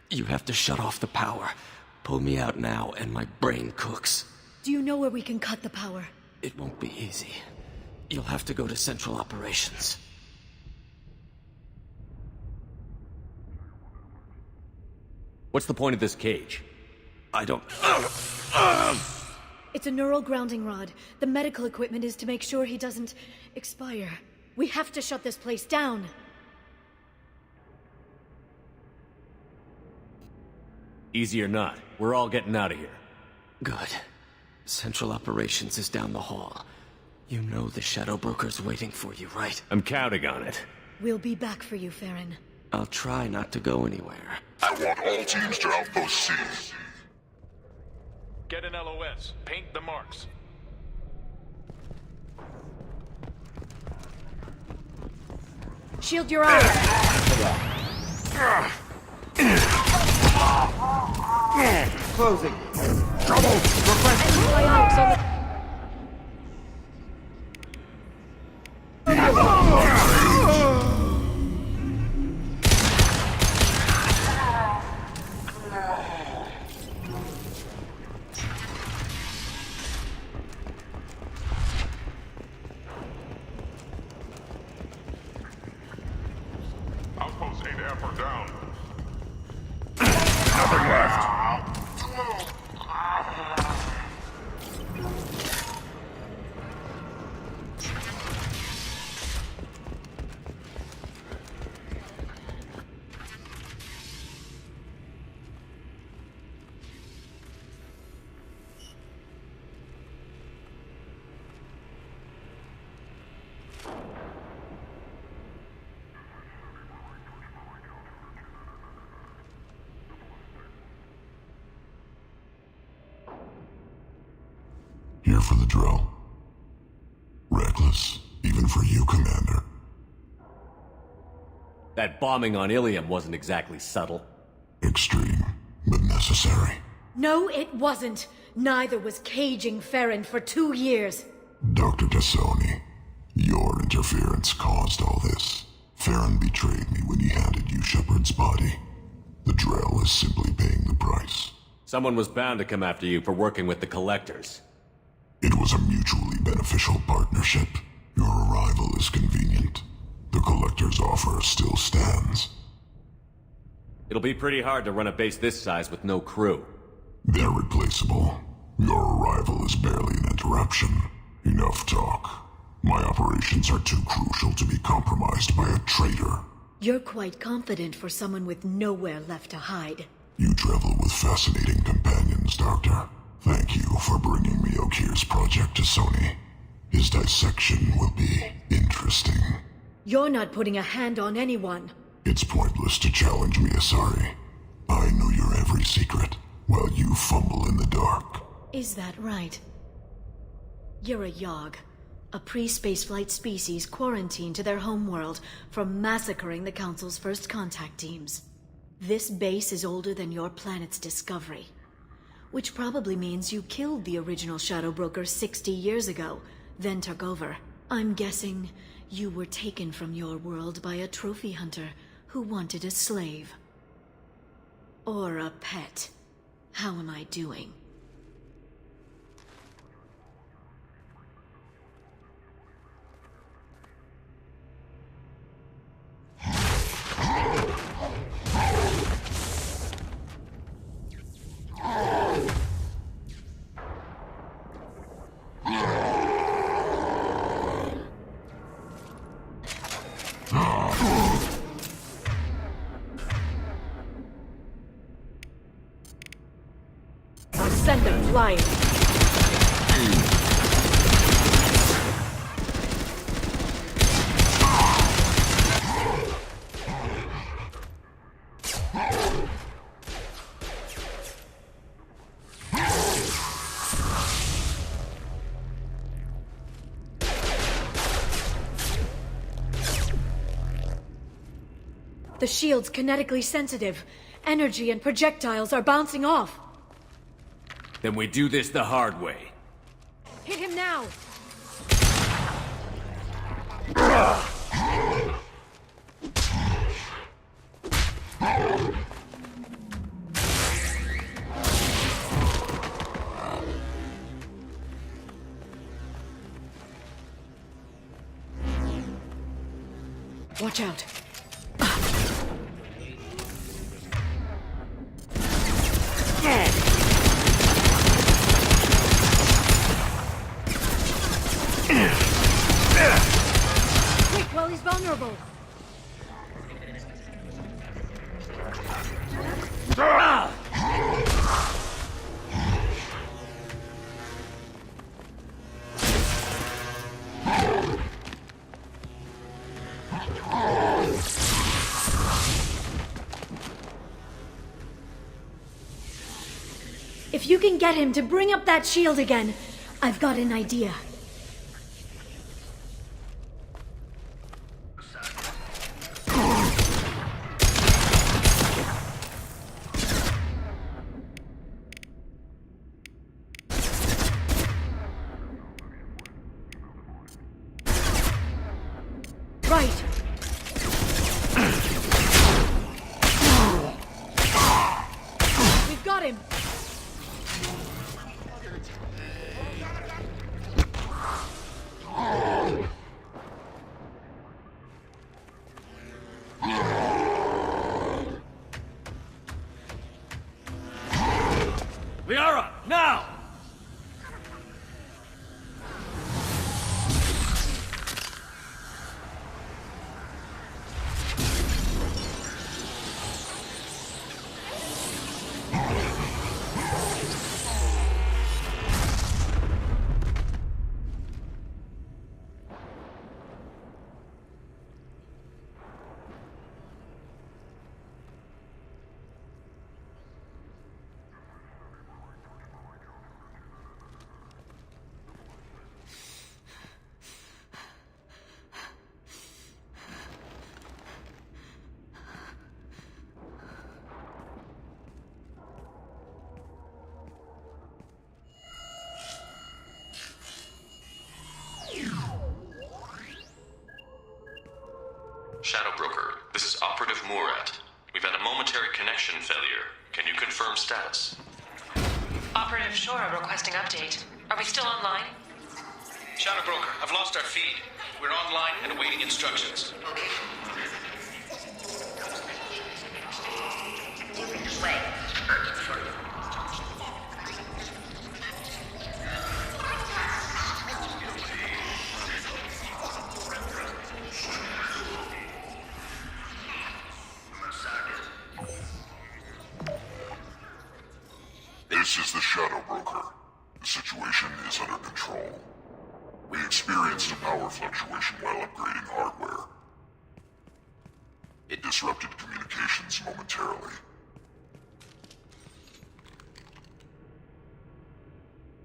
You have to shut off the power. Pull me out now, and my brain cooks. Do you know where we can cut the power? It won't be easy. You'll have to go to Central Operations. What's the point of this cage? I don't... It's a neural grounding rod. The medical equipment is to make sure he doesn't expire. We have to shut this place down. Easy or not, we're all getting out of here. Good. Central Operations is down the hall. You know the Shadow Broker's waiting for you, right? I'm counting on it. We'll be back for you, Farron. I'll try not to go anywhere. I want all teams to Outpost C. Get an LOS. Paint the marks. Shield your eyes. Closing. Trouble. Outpost 8F are down. Nothing left. Here for the drill. Reckless, even for you, Commander. That bombing on Ilium wasn't exactly subtle. Extreme, but necessary. No, it wasn't. Neither was caging Farron for 2 years. Dr. Tassoni, your interference caused all this. Farron betrayed me when he handed you Shepard's body. The drill is simply paying the price. Someone was bound to come after you for working with the Collectors. It was a mutually beneficial partnership. Your arrival is convenient. The Collector's offer still stands. It'll be pretty hard to run a base this size with no crew. They're replaceable. Your arrival is barely an interruption. Enough talk. My operations are too crucial to be compromised by a traitor. You're quite confident for someone with nowhere left to hide. You travel with fascinating companions, Doctor. Thank you for bringing me Okir's project to Sony. His dissection will be interesting. You're not putting a hand on anyone. It's pointless to challenge me, Asari. I know your every secret, while you fumble in the dark. Is that right? You're a Yogg, a pre-spaceflight species quarantined to their homeworld from massacring the Council's first contact teams. This base is older than your planet's discovery. Which probably means you killed the original Shadow Broker 60 years ago, then took over. I'm guessing you were taken from your world by a trophy hunter who wanted a slave. Or a pet. How am I doing? Flying. The shield's kinetically sensitive. Energy and projectiles are bouncing off. Then we do this the hard way. Hit him now! Watch out. Quick, while he's vulnerable. If you can get him to bring up that shield again, I've got an idea. Right. We've got him. Liara, now! Shadow Broker, this is Operative Murat. We've had a momentary connection failure. Can you confirm status? Operative Shora requesting update. Are we still online? Shadow Broker, I've lost our feed. We're online and awaiting instructions. This is the Shadow Broker. The situation is under control. We experienced a power fluctuation while upgrading hardware. It disrupted communications momentarily.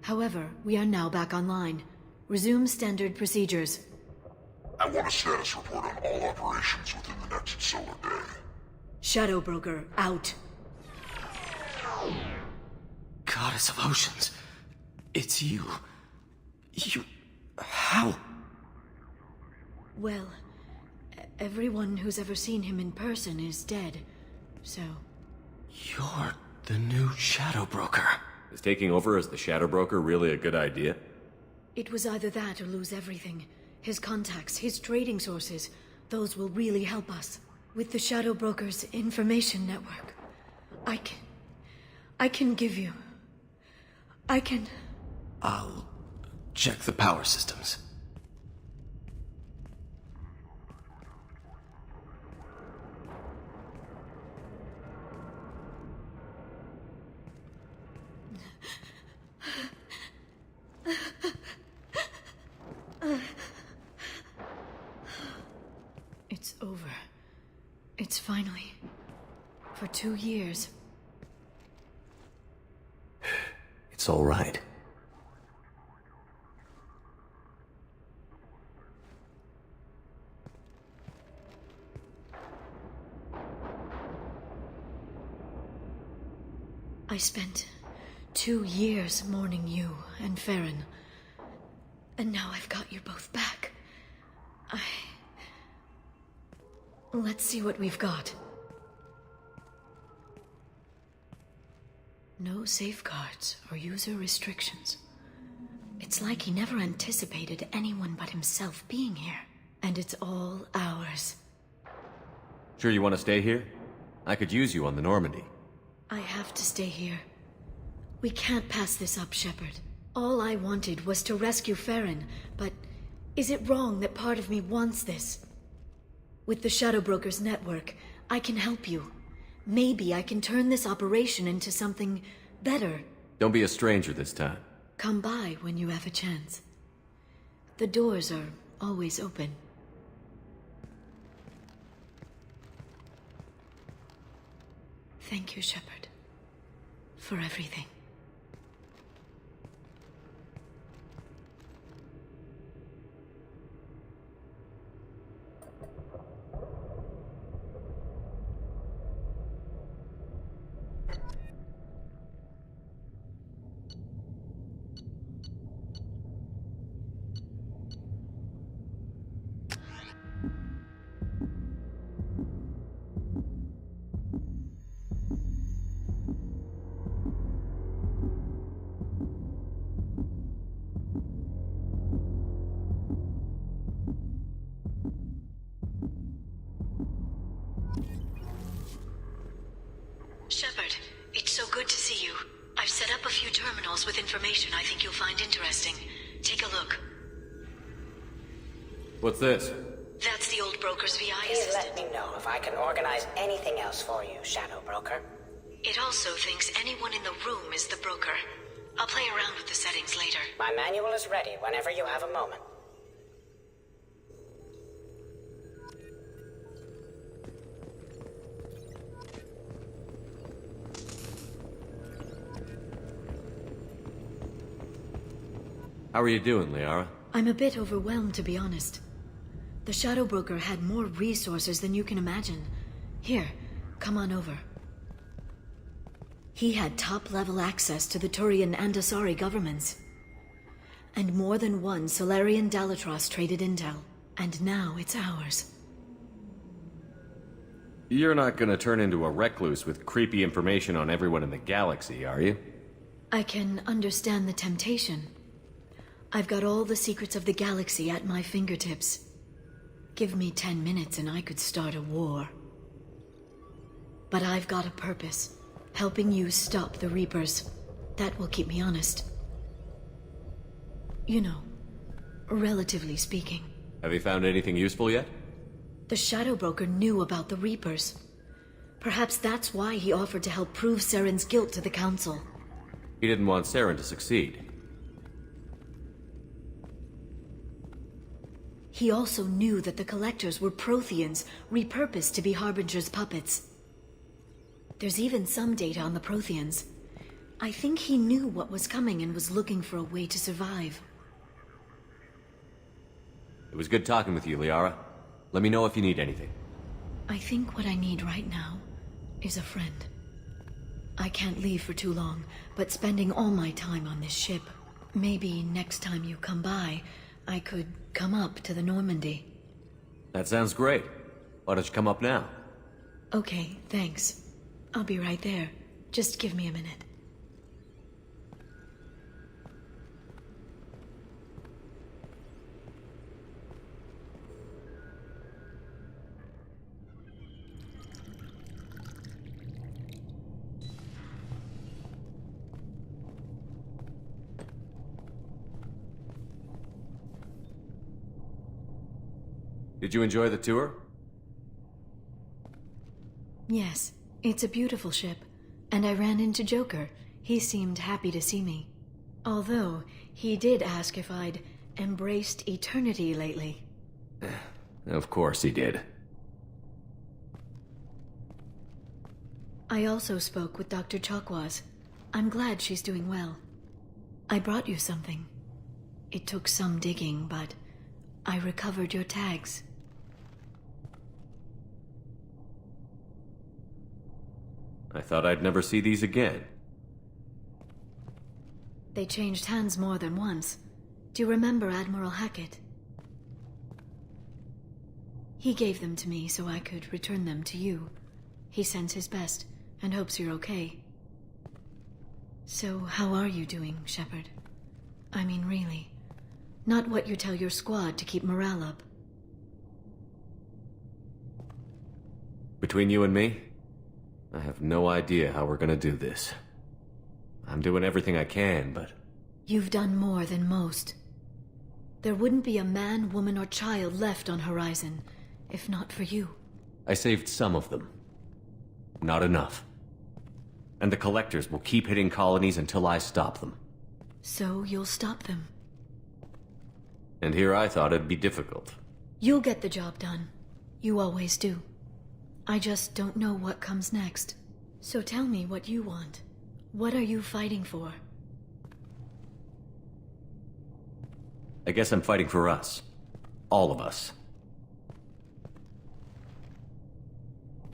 However, we are now back online. Resume standard procedures. I want a status report on all operations within the next solar day. Shadow Broker, out. Goddess of Oceans. It's you. You... How? Well, everyone who's ever seen him in person is dead, so... You're the new Shadow Broker. Is taking over as the Shadow Broker really a good idea? It was either that or lose everything. His contacts, his trading sources, those will really help us. With the Shadow Broker's information network, I can give you... I'll check the power systems. 2 years. It's all right. I spent 2 years mourning you and Farron. And now I've got you both back. Let's see what we've got. No safeguards or user restrictions. It's like he never anticipated anyone but himself being here. And it's all ours. Sure you want to stay here? I could use you on the Normandy. I have to stay here. We can't pass this up, Shepard. All I wanted was to rescue Farron, but is it wrong that part of me wants this? With the Shadow Brokers network, I can help you. Maybe I can turn this operation into something better. Don't be a stranger this time. Come by when you have a chance. The doors are always open. Thank you, Shepard, for everything. Shepard, it's so good to see you. I've set up a few terminals with information I think you'll find interesting. Take a look. What's this? That's the old broker's VI Please assistant. let me know if I can organize anything else for you, Shadow Broker. It also thinks anyone in the room is the broker. I'll play around with the settings later. My manual is ready whenever you have a moment. How are you doing, Liara? I'm a bit overwhelmed, to be honest. The Shadow Broker had more resources than you can imagine. Here, come on over. He had top-level access to the Turian and Asari governments. And more than one Solarian Dalatrass traded intel. And now it's ours. You're not gonna turn into a recluse with creepy information on everyone in the galaxy, are you? I can understand the temptation. I've got all the secrets of the galaxy at my fingertips. Give me 10 minutes and I could start a war. But I've got a purpose. Helping you stop the Reapers. That will keep me honest. You know, relatively speaking. Have you found anything useful yet? The Shadow Broker knew about the Reapers. Perhaps that's why he offered to help prove Saren's guilt to the Council. He didn't want Saren to succeed. He also knew that the Collectors were Protheans, repurposed to be Harbinger's puppets. There's even some data on the Protheans. I think he knew what was coming and was looking for a way to survive. It was good talking with you, Liara. Let me know if you need anything. I think what I need right now is a friend. I can't leave for too long, but spending all my time on this ship. Maybe next time you come by, I could come up to the Normandy. That sounds great. Why don't you come up now? Okay, thanks. I'll be right there. Just give me a minute. Did you enjoy the tour? Yes, it's a beautiful ship. And I ran into Joker. He seemed happy to see me. Although, he did ask if I'd embraced eternity lately. Of course he did. I also spoke with Dr. Chakwas. I'm glad she's doing well. I brought you something. It took some digging, but I recovered your tags. I thought I'd never see these again. They changed hands more than once. Do you remember Admiral Hackett? He gave them to me so I could return them to you. He sends his best and hopes you're okay. So, how are you doing, Shepard? I mean, really. Not what you tell your squad to keep morale up. Between you and me, I have no idea how we're gonna do this. I'm doing everything I can, but... You've done more than most. There wouldn't be a man, woman, or child left on Horizon, if not for you. I saved some of them. Not enough. And the Collectors will keep hitting colonies until I stop them. So you'll stop them. And here I thought it'd be difficult. You'll get the job done. You always do. I just don't know what comes next. So tell me what you want. What are you fighting for? I guess I'm fighting for us. All of us.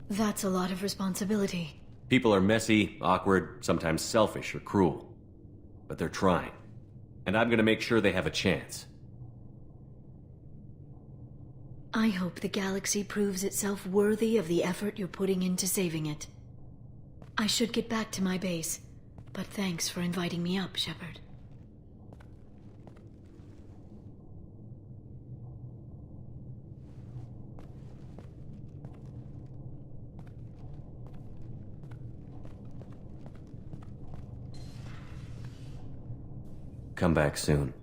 That's a lot of responsibility. People are messy, awkward, sometimes selfish or cruel. But they're trying. And I'm gonna make sure they have a chance. I hope the galaxy proves itself worthy of the effort you're putting into saving it. I should get back to my base, but thanks for inviting me up, Shepard. Come back soon.